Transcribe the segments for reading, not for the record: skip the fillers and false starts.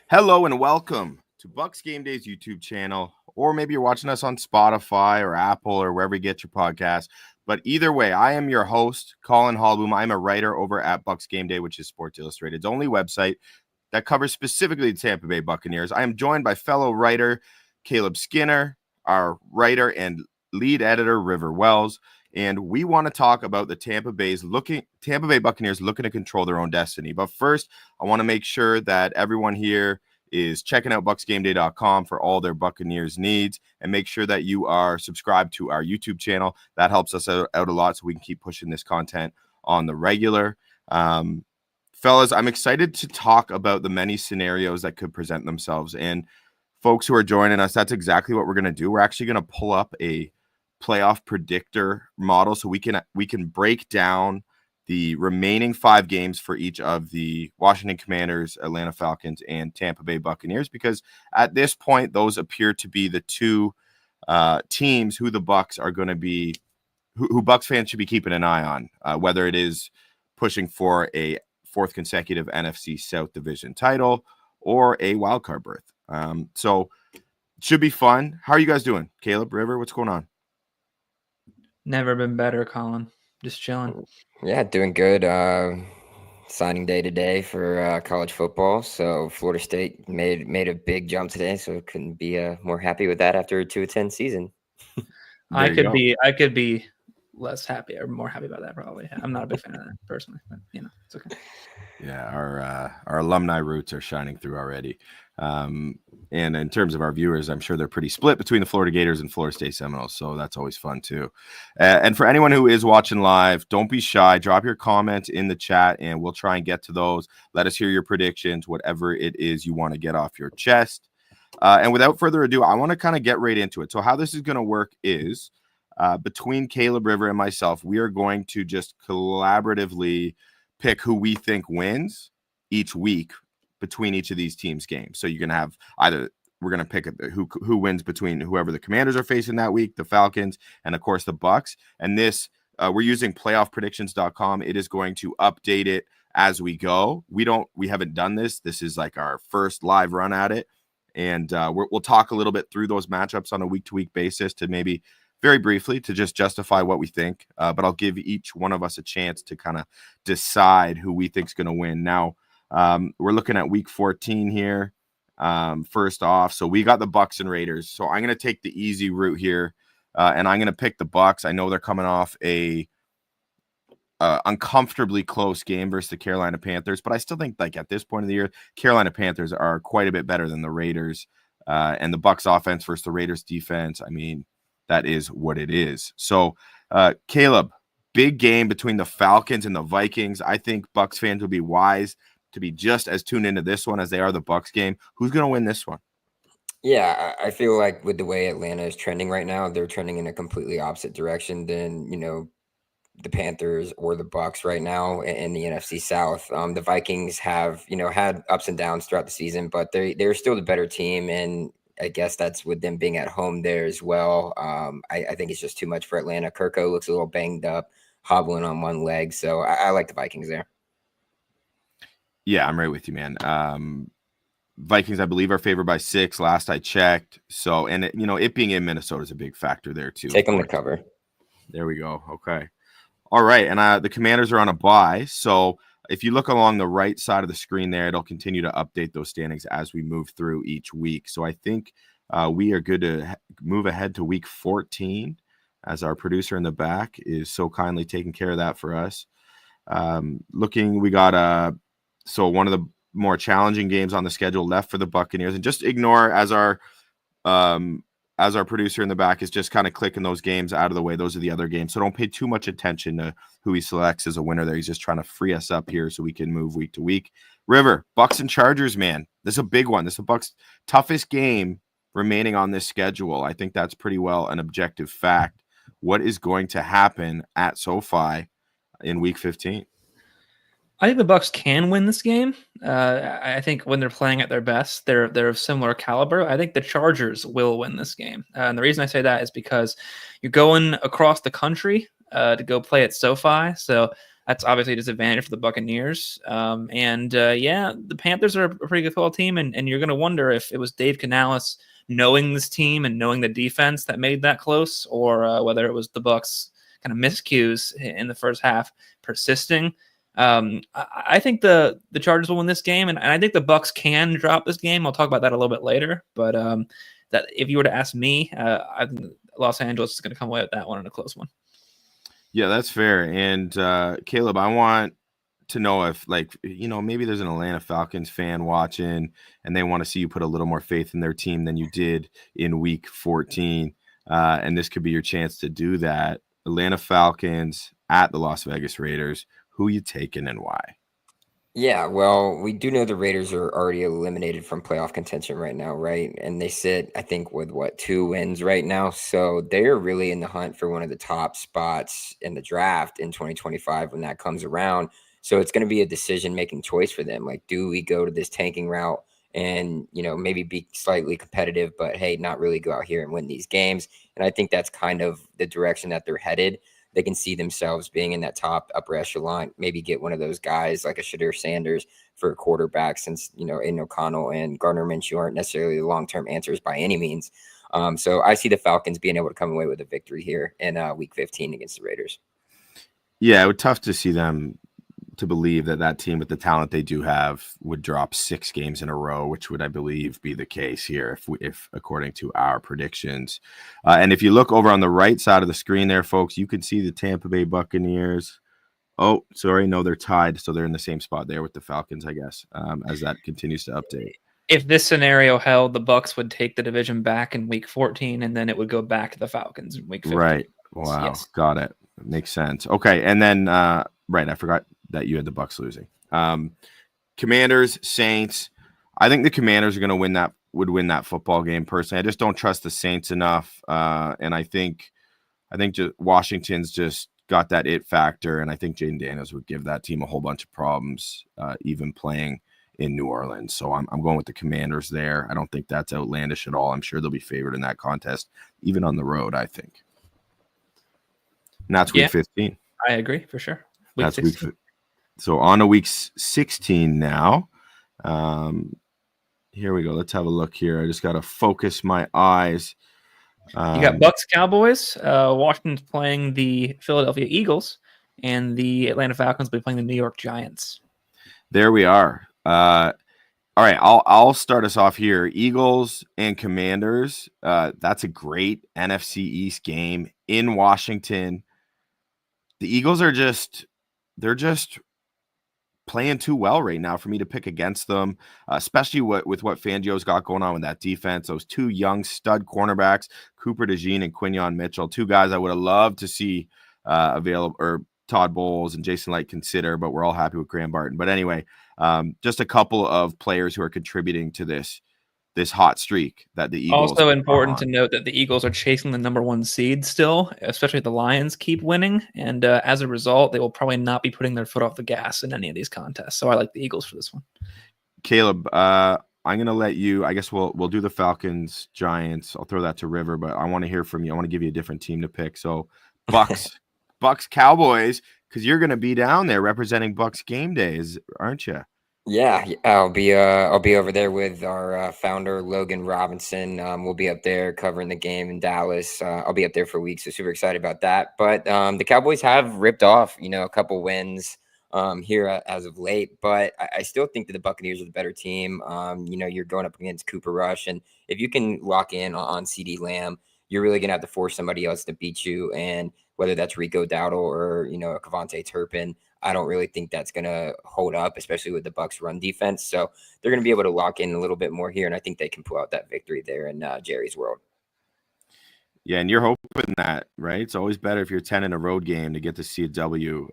Hello and welcome to BucsGameday's YouTube channel, or maybe you're watching us on Spotify or Apple or wherever you get your podcast. But either way, I am your host, Colin Hallboom. I'm a writer over at BucsGameday, which is Sports Illustrated's only website that covers specifically the Tampa Bay Buccaneers. I am joined by fellow writer Caleb Skinner, our writer and lead editor River Wells, and we want to talk about the Tampa Bay Buccaneers looking to control their own destiny. But first, I want to make sure that everyone here is checking out BucsGameday.com for all their Buccaneers needs, and make sure that you are subscribed to our YouTube channel. That helps us out a lot so we can keep pushing this content on the regular. Fellas, I'm excited to talk about the many scenarios that could present themselves. And folks who are joining us, that's exactly what we're going to do. We're actually going to pull up a playoff predictor model so we can break down the remaining 5 games for each of the Washington Commanders, Atlanta Falcons, and Tampa Bay Buccaneers, because at this point, those appear to be the two teams who the Bucs are going to be, who Bucs fans should be keeping an eye on, whether it is pushing for a 4th consecutive NFC South Division title or a wildcard berth. So it should be fun. How are you guys doing? Caleb, River, what's going on? Never been better, Colin. Just chilling. Yeah, doing good. Signing day today for college football. So Florida State made a big jump today. So couldn't be more happy with that after a 2-10 season. I could be less happy or more happy about that probably. I'm not a big fan of that personally, but it's okay. Yeah, our alumni roots are shining through already. And in terms of our viewers, I'm sure they're pretty split between the Florida Gators and Florida State Seminoles, so that's always fun too. And for anyone who is watching live, don't be shy. Drop your comments in the chat, and we'll try and get to those. Let us hear your predictions, whatever it is you want to get off your chest. And without further ado, I want to kind of get right into it. So how this is going to work is between Caleb, River, and myself, we are going to just collaboratively pick who we think wins each week between each of these teams' games. So you're going to have we're going to pick who wins between whoever the Commanders are facing that week, the Falcons, and of course the Bucs. And this, we're using playoffpredictions.com. It is going to update it as we go. We haven't done this. This is like our first live run at it. And we'll talk a little bit through those matchups on a week-to-week basis to maybe very briefly to just justify what we think. But I'll give each one of us a chance to kind of decide who we think is going to win. Now, we're looking at week 14 here. First off, so we got the Bucs and Raiders. So I'm going to take the easy route here, and I'm going to pick the Bucs. I know they're coming off a uncomfortably close game versus the Carolina Panthers, but I still think like at this point of the year, Carolina Panthers are quite a bit better than the Raiders, and the Bucs offense versus the Raiders defense. I mean, that is what it is. So, Caleb, big game between the Falcons and the Vikings. I think Bucs fans will be wise to be just as tuned into this one as they are the Bucs game. Who's going to win this one? Yeah, I feel like with the way Atlanta is trending right now, they're trending in a completely opposite direction than, the Panthers or the Bucs right now in the NFC South. The Vikings have, had ups and downs throughout the season, but they're still the better team. And I guess that's with them being at home there as well. I think it's just too much for Atlanta. Kirko looks a little banged up, hobbling on one leg. So I like the Vikings there. Yeah, I'm right with you, man. Vikings, I believe, are favored by 6 last I checked. So, and it being in Minnesota is a big factor there too. Take them to cover. There we go. Okay. All right. And the Commanders are on a bye. So if you look along the right side of the screen there, it'll continue to update those standings as we move through each week. So I think we are good to move ahead to week 14 as our producer in the back is so kindly taking care of that for us. We got so one of the more challenging games on the schedule left for the Buccaneers, and just ignore as our producer in the back is just kind of clicking those games out of the way. Those are the other games. So don't pay too much attention to who he selects as a winner there. He's just trying to free us up here so we can move week to week. River, Bucs and Chargers, man. This is a big one. This is the Bucs' toughest game remaining on this schedule. I think that's pretty well an objective fact. What is going to happen at SoFi in week 15? I think the Bucs can win this game. I think when they're playing at their best, they're of similar caliber. I think the Chargers will win this game. And the reason I say that is because you're going across the country to go play at SoFi. So That's obviously a disadvantage for the Buccaneers. The Panthers are a pretty good football team, and you're going to wonder if it was Dave Canales knowing this team and knowing the defense that made that close, or whether it was the Bucs kind of miscues in the first half persisting. I think the Chargers will win this game, and I think the Bucs can drop this game. I'll talk about that a little bit later. But that if you were to ask me, I think Los Angeles is going to come away with that one in a close one. Yeah, that's fair. And Caleb, I want to know if, maybe there's an Atlanta Falcons fan watching and they want to see you put a little more faith in their team than you did in week 14. And this could be your chance to do that. Atlanta Falcons at the Las Vegas Raiders. Who you taking and why? Yeah, well, we do know the Raiders are already eliminated from playoff contention right now, right? And they sit, I think, with 2 wins right now. So they're really in the hunt for one of the top spots in the draft in 2025 when that comes around. So it's going to be a decision-making choice for them. Like, do we go to this tanking route and, maybe be slightly competitive, but hey, not really go out here and win these games? And I think that's kind of the direction that they're headed. They can see themselves being in that top upper echelon, maybe get one of those guys like a Shadir Sanders for a quarterback, since, Aiden O'Connell and Gardner Minshew aren't necessarily the long-term answers by any means. So I see the Falcons being able to come away with a victory here in week 15 against the Raiders. Yeah, it would tough to see them to believe that team with the talent they do have would drop 6 games in a row, which would, I believe, be the case here if according to our predictions. And if you look over on the right side of the screen there, folks, you can see the Tampa Bay Buccaneers. Oh, sorry, no, they're tied, so they're in the same spot there with the Falcons, I guess, as that continues to update. If this scenario held, the Bucs would take the division back in week 14, and then it would go back to the Falcons in week 15. Right. Wow. Yes. Got it. Makes sense. Okay, and then right, I forgot that you had the Bucs losing. Commanders, Saints. I think the Commanders are going to win that football game. Personally, I just don't trust the Saints enough, and I think Washington's just got that it factor, and I think Jaden Daniels would give that team a whole bunch of problems, even playing in New Orleans. So I'm going with the Commanders there. I don't think that's outlandish at all. I'm sure they'll be favored in that contest, even on the road, I think. And that's week 15. I agree for sure. That's 16. So on to week 16 now. Here we go. Let's have a look here. I just got to focus my eyes. You got Bucs Cowboys. Washington's playing the Philadelphia Eagles, and the Atlanta Falcons will be playing the New York Giants. There we are. All right, I'll start us off here. Eagles and Commanders. That's a great NFC East game in Washington. The Eagles are just playing too well right now for me to pick against them, especially with what Fangio's got going on with that defense. Those 2 young stud cornerbacks, Cooper DeJean and Quinyon Mitchell, 2 guys I would have loved to see available, or Todd Bowles and Jason Light consider, but we're all happy with Graham Barton. But anyway, just a couple of players who are contributing to this hot streak that the Eagles. Also important to note that the Eagles are chasing the number 1 seed still, especially if the Lions keep winning. And as a result, they will probably not be putting their foot off the gas in any of these contests. So I like the Eagles for this one. Caleb, I'm going to let you, I guess we'll do the Falcons, Giants. I'll throw that to River, but I want to hear from you. I want to give you a different team to pick. So Bucs, Cowboys, because you're going to be down there representing BucsGameday, aren't you? Yeah, I'll be over there with our founder Logan Robinson. We'll be up there covering the game in Dallas. I'll be up there for weeks, so super excited about that. But the Cowboys have ripped off, a couple wins here as of late. But I still think that the Buccaneers are the better team. You're going up against Cooper Rush, and if you can lock in on CeeDee Lamb, you're really gonna have to force somebody else to beat you. And whether that's Rico Dowdle or a Kevontae Turpin, I don't really think that's going to hold up, especially with the Bucs run defense. So they're going to be able to lock in a little bit more here, and I think they can pull out that victory there in Jerry's world. Yeah, and you're hoping that, right? It's always better if you're 10 in a road game to get to see a W.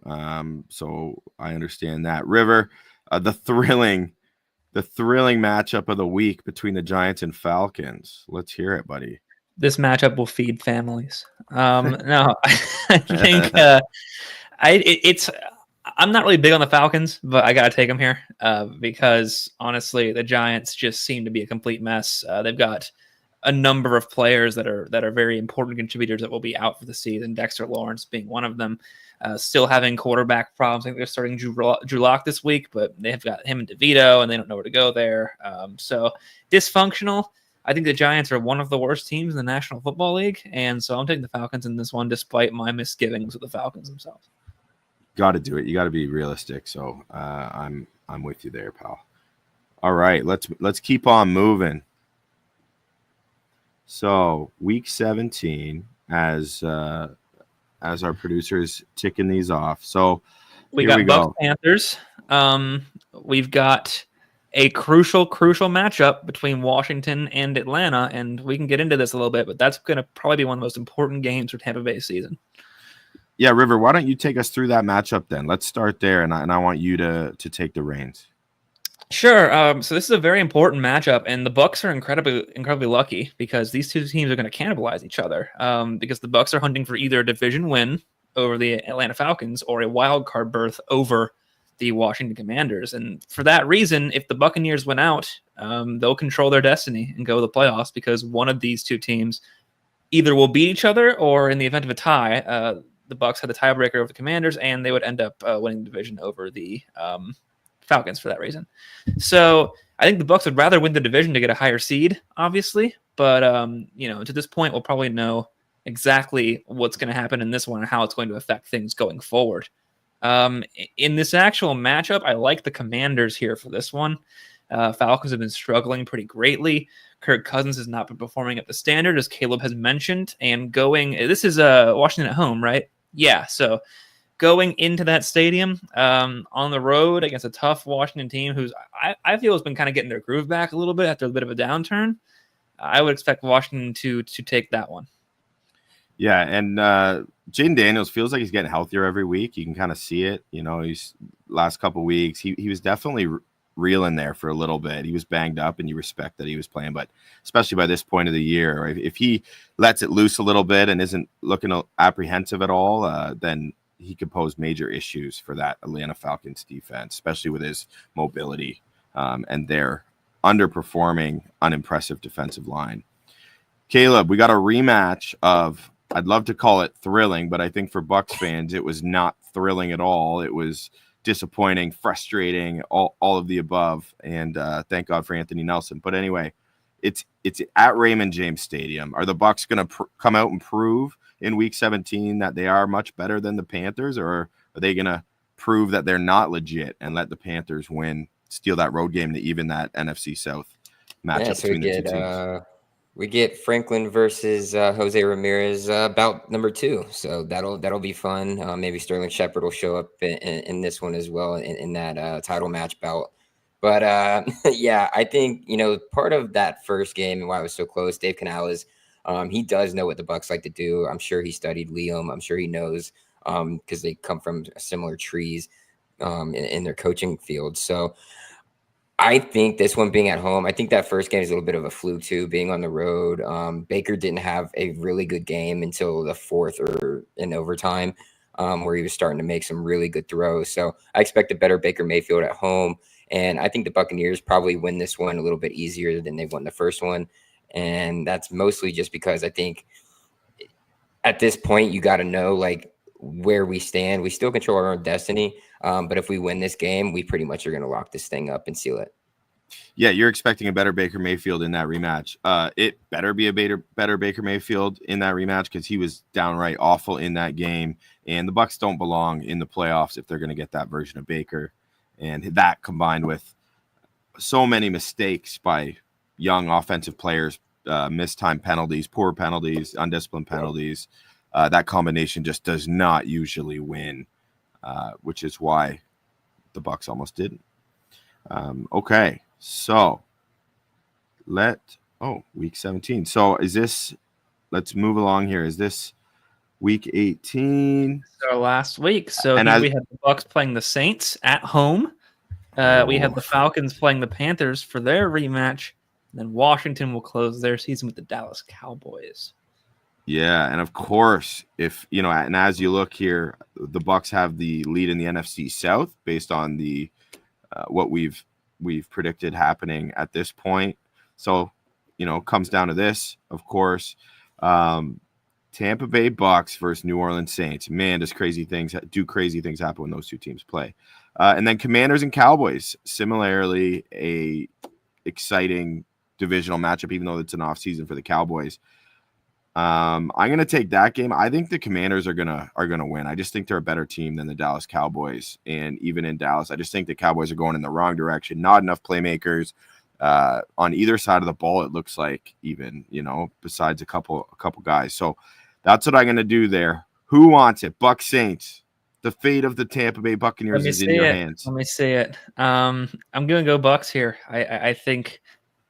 So I understand that. River, the thrilling matchup of the week between the Giants and Falcons. Let's hear it, buddy. This matchup will feed families. No, I think I'm not really big on the Falcons, but I got to take them here because honestly, the Giants just seem to be a complete mess. They've got a number of players that are very important contributors that will be out for the season. Dexter Lawrence being one of them. still having quarterback problems. I think they're starting Drew Lock this week, but they have got him and DeVito, and they don't know where to go there. So dysfunctional. I think the Giants are one of the worst teams in the National Football League, and so I'm taking the Falcons in this one, despite my misgivings with the Falcons themselves. Got to do it. You got to be realistic. So I'm with you there, pal. All right, let's keep on moving. So week 17, as our producer is ticking these off. So we got Bucs Panthers. We've got a crucial matchup between Washington and Atlanta, and we can get into this a little bit, but that's going to probably be one of the most important games for Tampa Bay season. Yeah, River, why don't you take us through that matchup then? Let's start there, and I want you to take the reins. Sure. So this is a very important matchup, and the Bucs are incredibly lucky because these two teams are going to cannibalize each other. Because the Bucs are hunting for either a division win over the Atlanta Falcons or a wild card berth over the Washington Commanders. And for that reason, if the Buccaneers win out, they'll control their destiny and go to the playoffs because one of these two teams either will beat each other or, in the event of a tie, the Bucs had the tiebreaker over the Commanders, and they would end up winning the division over the Falcons for that reason. So I think the Bucs would rather win the division to get a higher seed, obviously. But to this point, we'll probably know exactly what's going to happen in this one and how it's going to affect things going forward. In this actual matchup, I like the Commanders here for this one. Falcons have been struggling pretty greatly. Kirk Cousins has not been performing at the standard, as Caleb has mentioned. And this is Washington at home, right? Yeah, so going into that stadium on the road against a tough Washington team who's I feel has been kind of getting their groove back a little bit after a bit of a downturn, I would expect Washington to take that one. Yeah, and Jaden Daniels feels like he's getting healthier every week. You can kind of see it. He's last couple of weeks. He was definitely reeling there for a little bit. He was banged up, and you respect that he was playing. But especially by this point of the year, if he lets it loose a little bit and isn't looking apprehensive at all, then he could pose major issues for that Atlanta Falcons defense, especially with his mobility and their underperforming, unimpressive defensive line. Caleb, we got a rematch of, I'd love to call it thrilling, but I think for Bucs fans, it was not thrilling at all. It was disappointing, frustrating, all of the above. And thank God for Anthony Nelson. But anyway, it's at Raymond James Stadium. Are the Bucs going to come out and prove in week 17 that they are much better than the Panthers, or are they going to prove that they're not legit and let the Panthers win, steal that road game to even that NFC South matchup between the two teams? We get Franklin versus Jose Ramirez bout number 2, so that'll be fun. Maybe Sterling Shepard will show up in this one as well in that title match bout. But yeah, I think part of that first game and why it was so close, Dave Canales, he does know what the Bucs like to do. I'm sure he studied Liam. I'm sure he knows because they come from similar trees in their coaching field. So I think this one being at home, I think that first game is a little bit of a fluke too, being on the road. Baker didn't have a really good game until the fourth or in overtime, where he was starting to make some really good throws. So I expect a better Baker Mayfield at home. And I think the Buccaneers probably win this one a little bit easier than they've won the first one. And that's mostly just because I think at this point, you got to know where we stand. We still control our own destiny. But if we win this game, we pretty much are going to lock this thing up and seal it. Yeah, you're expecting a better Baker Mayfield in that rematch. It better be a better Baker Mayfield in that rematch because he was downright awful in that game. And the Bucs don't belong in the playoffs if they're going to get that version of Baker. And that combined with so many mistakes by young offensive players, missed time penalties, poor penalties, undisciplined penalties, that combination just does not usually win, which is why the Bucs almost didn't. Okay, so week 17. So let's move along here. Is this week 18? It's our last week. So we have the Bucs playing the Saints at home. We have the Falcons playing the Panthers for their rematch. And then Washington will close their season with the Dallas Cowboys. Yeah, and of course, and as you look here, the Bucs have the lead in the NFC South based on the what we've predicted happening at this point. So, it comes down to this, of course. Tampa Bay Bucks versus New Orleans Saints. Man, does crazy things happen when those two teams play. And then Commanders and Cowboys. Similarly, a exciting divisional matchup, even though it's an off season for the Cowboys. I'm gonna take that game. I think the Commanders are gonna win. I just think they're a better team than the Dallas Cowboys. And even in Dallas, I just think the Cowboys are going in the wrong direction. Not enough playmakers on either side of the ball. It looks like, even, besides a couple guys. So that's what I'm gonna do there. Who wants it? Bucs Saints. The fate of the Tampa Bay Buccaneers is in your hands. Let me see it. I'm gonna go Bucs here. I think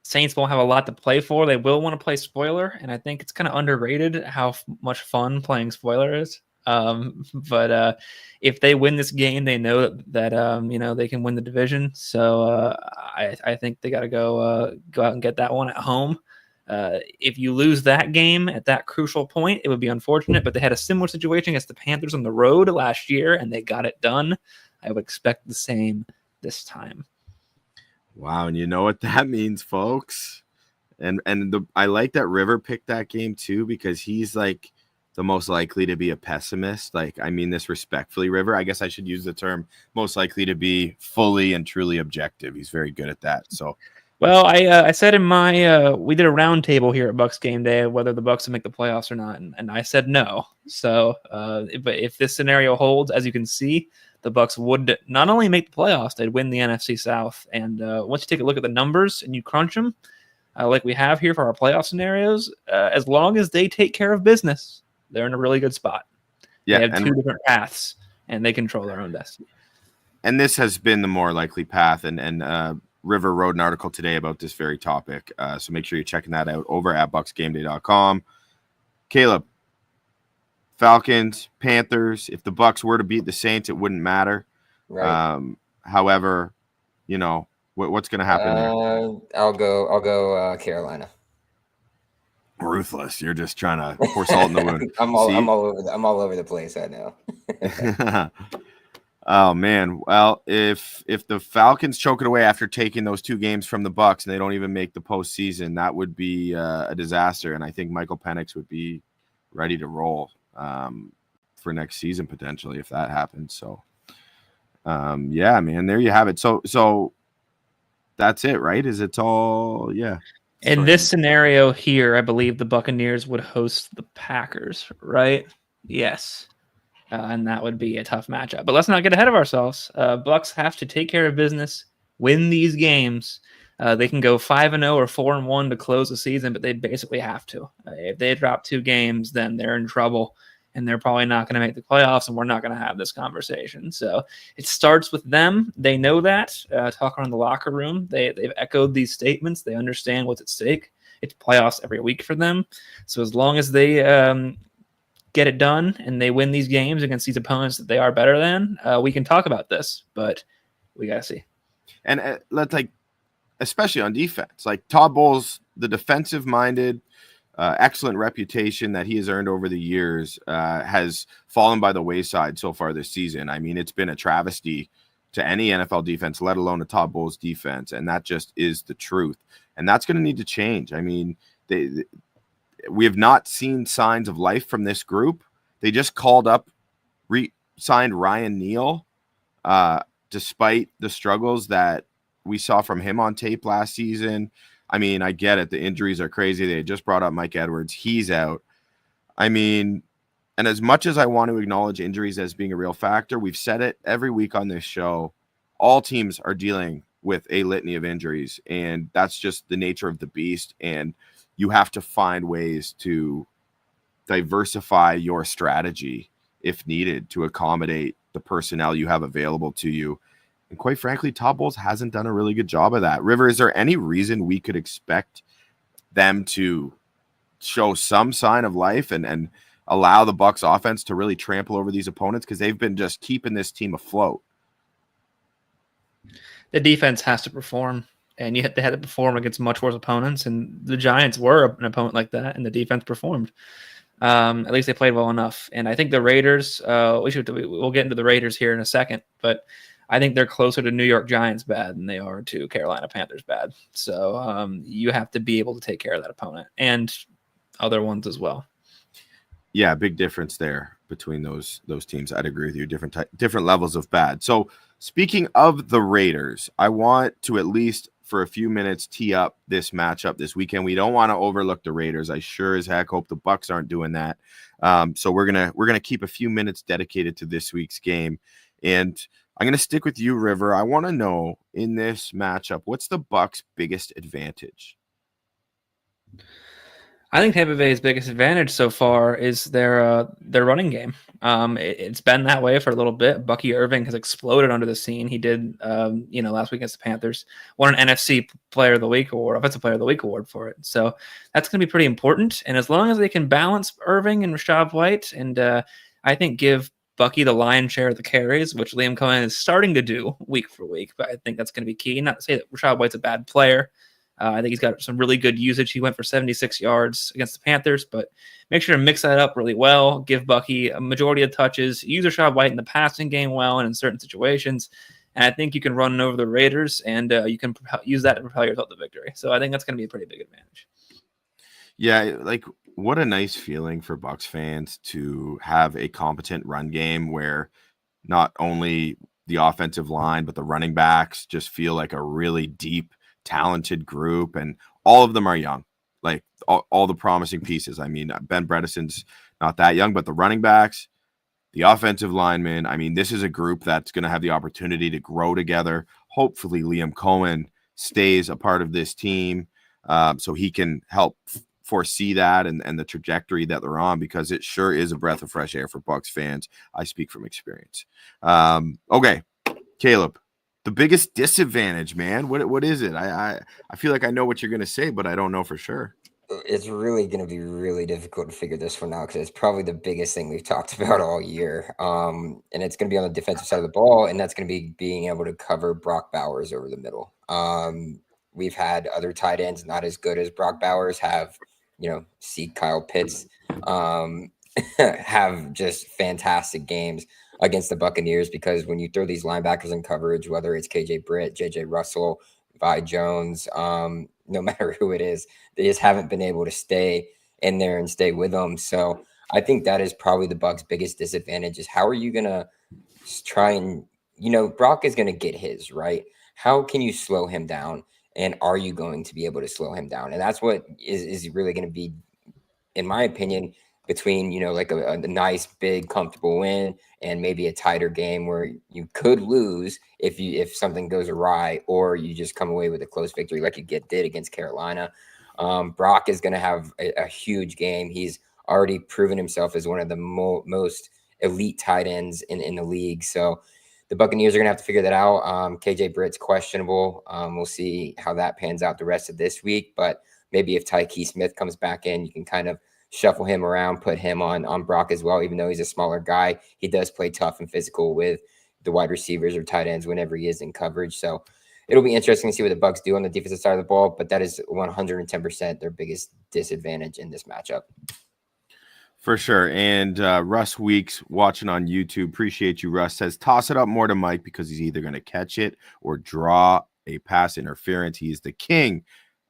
Saints won't have a lot to play for. They will want to play spoiler, and I think it's kind of underrated how much fun playing spoiler is. But if they win this game, they know that they can win the division. So I think they got to go out and get that one at home. If you lose that game at that crucial point, it would be unfortunate. But they had a similar situation against the Panthers on the road last year, and they got it done. I would expect the same this time. Wow, and you know what that means, folks. And I like that River picked that game too, because he's like the most likely to be a pessimist. Like, I mean this respectfully, River. I guess I should use the term most likely to be fully and truly objective. He's very good at that. So, well, I said in my we did a round table here at BucsGameday whether the Bucs would make the playoffs or not, and I said no. So, but if this scenario holds, as you can see, the Bucs would not only make the playoffs, they'd win the NFC South. And once you take a look at the numbers and you crunch them, like we have here for our playoff scenarios, as long as they take care of business, they're in a really good spot. Yeah, they have two different paths, and they control their own destiny. And this has been the more likely path. And River wrote an article today about this very topic. So make sure you're checking that out over at BucsGameday.com. Caleb, Falcons, Panthers. If the Bucs were to beat the Saints, it wouldn't matter. Right. However, what's going to happen there? I'll go Carolina. Ruthless. You're just trying to pour salt in the wound. I'm all over the place. I know. Oh man. Well, if the Falcons choke it away after taking those two games from the Bucs and they don't even make the postseason, that would be a disaster. And I think Michael Penix would be ready to roll for next season potentially if that happens. So yeah, man, there you have it. So that's it, right? Is it all? Yeah. In this scenario here, I believe the Buccaneers would host the Packers, right? Yes. And that would be a tough matchup. But let's not get ahead of ourselves. Bucs have to take care of business, win these games. They can go 5-0 or 4-1 to close the season, but they basically have to. If they drop two games, then they're in trouble, and they're probably not going to make the playoffs, and we're not going to have this conversation. So it starts with them. They know that. Talk around the locker room. They've echoed these statements. They understand what's at stake. It's playoffs every week for them. So as long as they get it done and they win these games against these opponents that they are better than, we can talk about this, but we got to see. And let's especially on defense, like Todd Bowles, the defensive-minded, excellent reputation that he has earned over the years has fallen by the wayside so far this season. I mean, it's been a travesty to any NFL defense, let alone a Todd Bowles defense, and that just is the truth. And that's going to need to change. I mean, we have not seen signs of life from this group. They just called up, signed Ryan Neal, despite the struggles that we saw from him on tape last season. I mean, I get it. The injuries are crazy. They just brought up Mike Edwards. He's out. I mean, and as much as I want to acknowledge injuries as being a real factor, we've said it every week on this show. All teams are dealing with a litany of injuries, and that's just the nature of the beast. And you have to find ways to diversify your strategy if needed to accommodate the personnel you have available to you. And quite frankly, Todd Bowles hasn't done a really good job of that. River, is there any reason we could expect them to show some sign of life and allow the Bucs offense to really trample over these opponents? Because they've been just keeping this team afloat. The defense has to perform, and they had to perform against much worse opponents. And the Giants were an opponent like that, and the defense performed. At least they played well enough. And I think the Raiders, we'll get into the Raiders here in a second, but I think they're closer to New York Giants bad than they are to Carolina Panthers bad. So you have to be able to take care of that opponent and other ones as well. Yeah, big difference there between those teams. I'd agree with you. Different levels of bad. So speaking of the Raiders, I want to at least for a few minutes tee up this matchup this weekend. We don't want to overlook the Raiders. I sure as heck hope the Bucs aren't doing that. So we're gonna keep a few minutes dedicated to this week's game, and I'm gonna stick with you, River. I want to know in this matchup, what's the Bucs' biggest advantage? I think Tampa Bay's biggest advantage so far is their running game. It's been that way for a little bit. Bucky Irving has exploded onto the scene. He did, last week against the Panthers, won an NFC Player of the Week award, Offensive Player of the Week award for it. So that's going to be pretty important. And as long as they can balance Irving and Rashad White, and I think give Bucky the lion's share of the carries, which Liam Cohen is starting to do week for week, but I think that's going to be key. Not to say that Rashad White's a bad player. I think he's got some really good usage. He went for 76 yards against the Panthers, but make sure to mix that up really well. Give Bucky a majority of touches. Use Rashad White in the passing game well and in certain situations. And I think you can run over the Raiders, and you can use that to propel yourself to victory. So I think that's going to be a pretty big advantage. Yeah, like what a nice feeling for Bucs fans to have a competent run game where not only the offensive line, but the running backs just feel like a really deep, talented group, and all of them are young, like all the promising pieces. I mean, Ben Bredeson's not that young, but the running backs, the offensive linemen, I mean, this is a group that's going to have the opportunity to grow together. Hopefully Liam Cohen stays a part of this team, so he can help foresee that and the trajectory that they're on, because it sure is a breath of fresh air for Bucs fans. I speak from experience. Okay, Caleb, the biggest disadvantage, man. What is it? I feel like I know what you're gonna say, but I don't know for sure. It's really going to be really difficult to figure this one out because it's probably the biggest thing we've talked about all year. And it's going to be on the defensive side of the ball, and that's going to be being able to cover Brock Bowers over the middle. We've had other tight ends not as good as Brock Bowers have, see Kyle Pitts have just fantastic games against the Buccaneers, because when you throw these linebackers in coverage, whether it's KJ Britt, JJ Russell, Vi Jones, no matter who it is, they just haven't been able to stay in there and stay with them. So I think that is probably the Bucs' biggest disadvantage is how are you going to try and, Brock is going to get his, right? How can you slow him down? And are you going to be able to slow him down? And that's what is really going to be, in my opinion, between, like a nice, big, comfortable win and maybe a tighter game where you could lose if something goes awry, or you just come away with a close victory like you did against Carolina. Brock is going to have a huge game. He's already proven himself as one of the most elite tight ends in the league. So the Buccaneers are going to have to figure that out. KJ Britt's questionable. We'll see how that pans out the rest of this week. But maybe if Tyke Smith comes back in, you can kind of shuffle him around, put him on Brock as well. Even though he's a smaller guy, he does play tough and physical with the wide receivers or tight ends whenever he is in coverage. So it'll be interesting to see what the Bucs do on the defensive side of the ball, but that is 110% their biggest disadvantage in this matchup. For sure. And Russ Weeks watching on YouTube, appreciate you, Russ, says toss it up more to Mike because he's either going to catch it or draw a pass interference. He is the king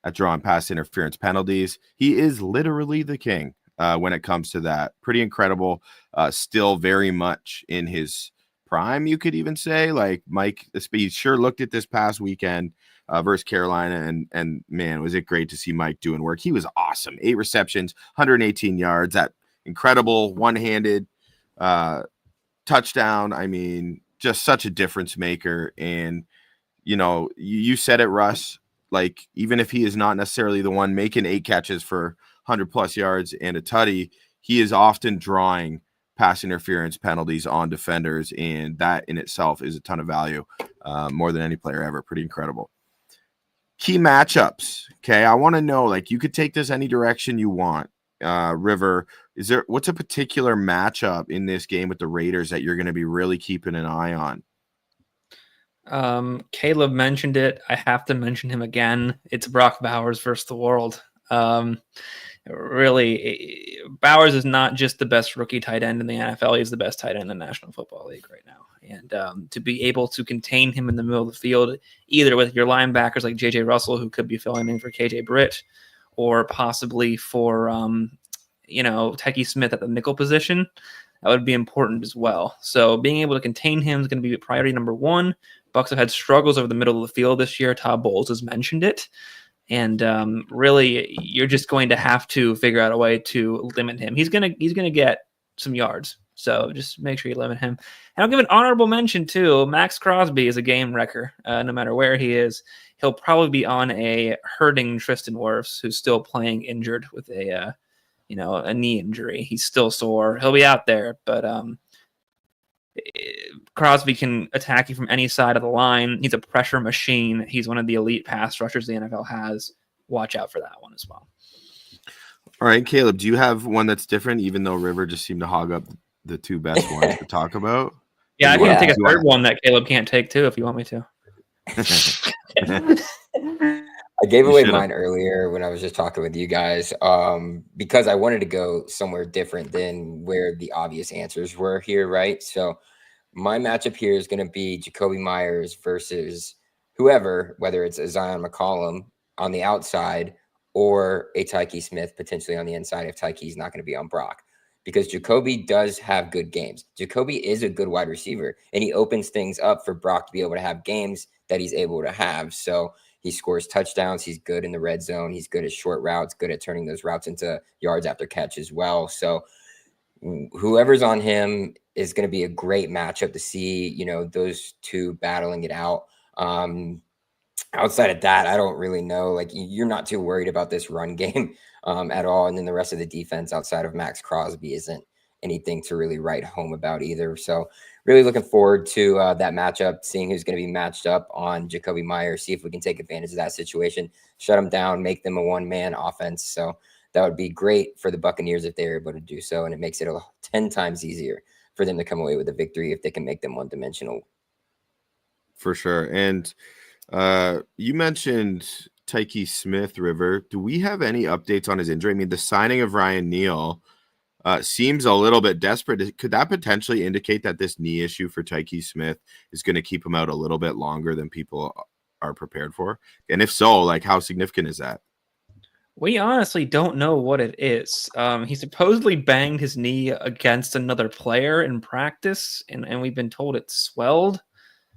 at drawing pass interference penalties. He is literally the king when it comes to that. Pretty incredible. Still very much in his prime, you could even say. Like Mike, he sure looked at this past weekend versus Carolina, and man, was it great to see Mike doing work. He was awesome. 8 receptions, 118 yards, that incredible one-handed touchdown. I mean, just such a difference maker. And, you said it, Russ, like even if he is not necessarily the one making 8 catches for 100+ yards and a tutty, he is often drawing pass interference penalties on defenders, and that in itself is a ton of value, more than any player ever. Pretty incredible. Key matchups. Okay, I want to know, like, you could take this any direction you want. River, what's a particular matchup in this game with the Raiders that you're going to be really keeping an eye on? Caleb mentioned it. I have to mention him again. It's Brock Bowers versus the world. Really, Bowers is not just the best rookie tight end in the NFL. He's the best tight end in the National Football League right now. And to be able to contain him in the middle of the field, either with your linebackers like JJ Russell, who could be filling in for KJ Britt, or possibly for Tyke Smith at the nickel position, that would be important as well. So being able to contain him is going to be priority number one. Bucs have had struggles over the middle of the field this year. Todd Bowles has mentioned it. And really, you're just going to have to figure out a way to limit him. He's gonna get some yards, so just make sure you limit him. And I'll give an honorable mention too. Max Crosby is a game wrecker. No matter where he is, he'll probably be on a hurting Tristan Wirfs, who's still playing injured with a knee injury. He's still sore. He'll be out there, but Crosby can attack you from any side of the line. He's a pressure machine. He's one of the elite pass rushers the NFL has. Watch out for that one as well. All right, Caleb, do you have one that's different, even though River just seemed to hog up the two best ones to talk about? Yeah, I can take a third one that Caleb can't take too if you want me to. I gave away mine earlier when I was just talking with you guys because I wanted to go somewhere different than where the obvious answers were here, right? So my matchup here is going to be Jacoby Myers versus whoever, whether it's a Zion McCollum on the outside or a Tyke Smith potentially on the inside if Tyke's not going to be on Brock. Because Jacoby does have good games. Jacoby is a good wide receiver, and he opens things up for Brock to be able to have games that he's able to have. So he scores touchdowns. He's good in the red zone. He's good at short routes, good at turning those routes into yards after catch as well. So whoever's on him is going to be a great matchup to see, those two battling it out. Outside of that, I don't really know. Like, you're not too worried about this run game at all. And then the rest of the defense outside of Max Crosby isn't anything to really write home about either. So really looking forward to that matchup, seeing who's going to be matched up on Jacoby Myers, see if we can take advantage of that situation, shut them down, make them a one-man offense. So that would be great for the Buccaneers if they're able to do so. And it makes it 10 times easier for them to come away with a victory if they can make them one-dimensional. For sure. And you mentioned Tyke Smith, River. Do we have any updates on his injury? I mean, the signing of Ryan Neal seems a little bit desperate. Could that potentially indicate that this knee issue for Tyke Smith is going to keep him out a little bit longer than people are prepared for? And if so, like, how significant is that? We honestly don't know what it is. He supposedly banged his knee against another player in practice, and we've been told it swelled.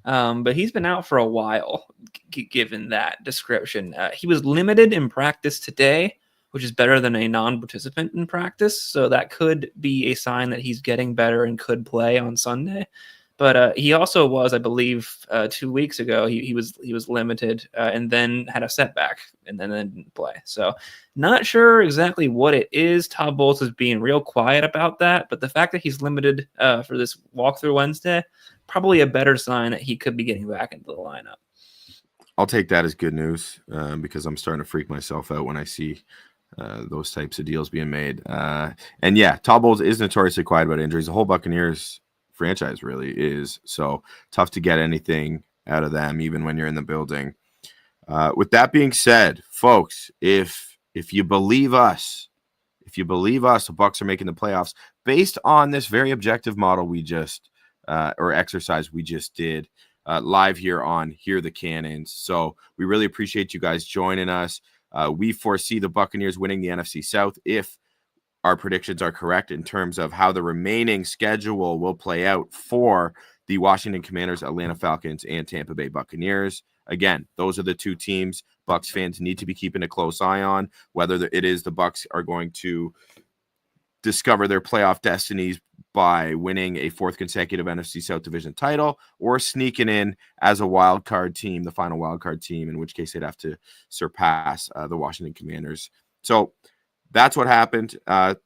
But he's been out for a while, given that description. He was limited in practice today, which is better than a non-participant in practice. So that could be a sign that he's getting better and could play on Sunday. But he also was, I believe, 2 weeks ago, he was limited and then had a setback and then didn't play. So not sure exactly what it is. Todd Bowles is being real quiet about that. But the fact that he's limited for this walkthrough Wednesday, probably a better sign that he could be getting back into the lineup. I'll take that as good news because I'm starting to freak myself out when I see those types of deals being made. And yeah, Todd Bowles is notoriously quiet about injuries. The whole Buccaneers franchise really is. So tough to get anything out of them, even when you're in the building. With that being said, folks, if you believe us, the Bucs are making the playoffs based on this very objective model we just or exercise we just did live here on Hear the Cannons. So we really appreciate you guys joining us. We foresee the Buccaneers winning the NFC South if our predictions are correct in terms of how the remaining schedule will play out for the Washington Commanders, Atlanta Falcons, and Tampa Bay Buccaneers. Again, those are the two teams Bucs fans need to be keeping a close eye on, whether it is the Bucs are going to discover their playoff destinies by winning a fourth consecutive NFC South division title or sneaking in as a wild card team, the final wild card team, in which case they'd have to surpass the Washington Commanders. So that's what happened.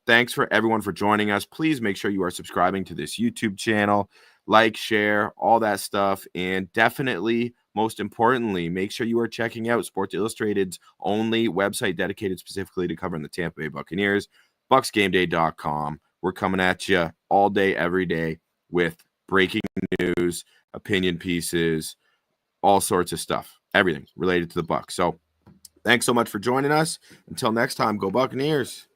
Thanks for everyone for joining us. Please make sure you are subscribing to this YouTube channel, like, share, all that stuff. And definitely, most importantly, make sure you are checking out Sports Illustrated's only website dedicated specifically to covering the Tampa Bay Buccaneers, BucsGameday.com. We're coming at you all day, every day with breaking news, opinion pieces, all sorts of stuff, everything related to the Bucs. So thanks so much for joining us. Until next time, go Buccaneers.